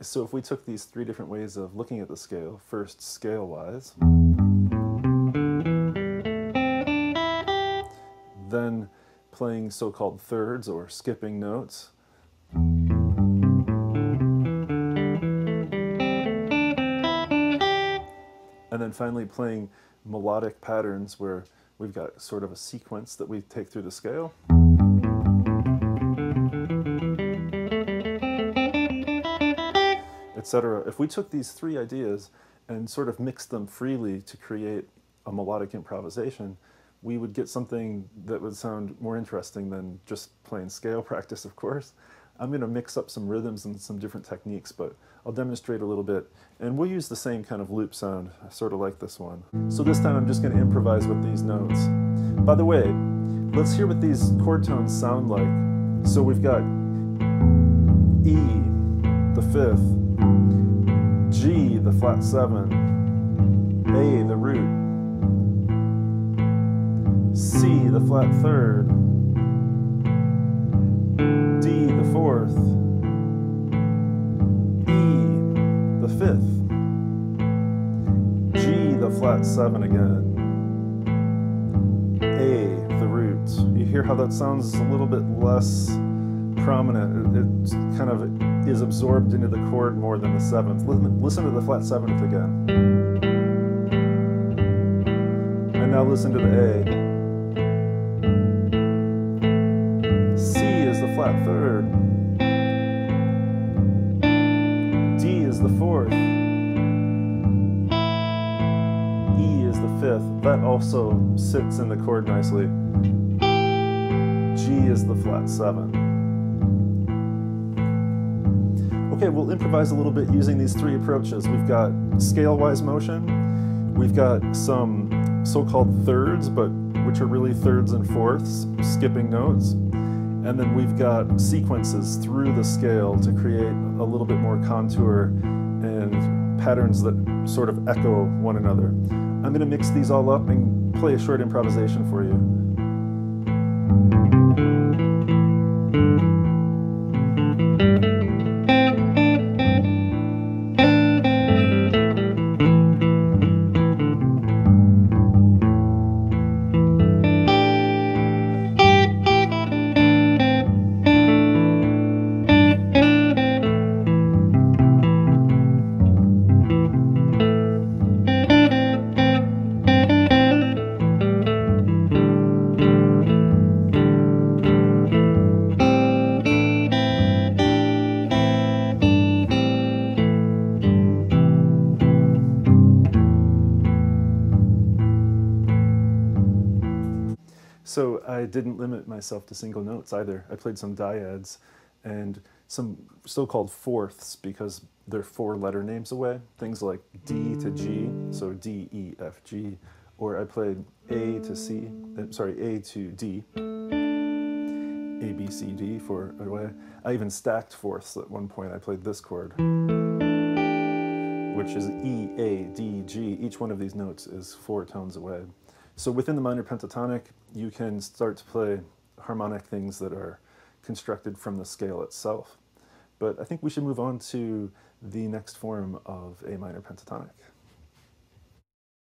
So if we took these three different ways of looking at the scale, first scale-wise, then playing so-called thirds or skipping notes, and then finally playing melodic patterns where we've got sort of a sequence that we take through the scale. Etc. If we took these three ideas and sort of mixed them freely to create a melodic improvisation, we would get something that would sound more interesting than just plain scale practice, of course. I'm going to mix up some rhythms and some different techniques, but I'll demonstrate a little bit. And we'll use the same kind of loop sound, sort of like this one. So this time I'm just going to improvise with these notes. By the way, let's hear what these chord tones sound like. So we've got E, the fifth, G, the flat 7, A, the root, C, the flat 3rd, D, the 4th, E, the 5th, G, the flat 7 again, A, the root. You hear how that sounds a little bit less prominent. It kind of is absorbed into the chord more than the 7th. Listen to the flat 7th again. And now listen to the A. C is the flat 3rd. D is the 4th. E is the 5th. That also sits in the chord nicely. G is the flat 7. Okay, we'll improvise a little bit using these three approaches. We've got scale-wise motion, we've got some so-called thirds, but which are really thirds and fourths, skipping notes, and then we've got sequences through the scale to create a little bit more contour and patterns that sort of echo one another. I'm going to mix these all up and play a short improvisation for you. So I didn't limit myself to single notes either. I played some dyads and some so-called fourths because they're 4-letter names away. Things like D to G, so D, E, F, G. Or I played A to C, A to D, A, B, C, D for away. I even stacked fourths at one point. I played this chord, which is E, A, D, G. Each one of these notes is 4 tones away. So within the minor pentatonic, you can start to play harmonic things that are constructed from the scale itself. But I think we should move on to the next form of a minor pentatonic.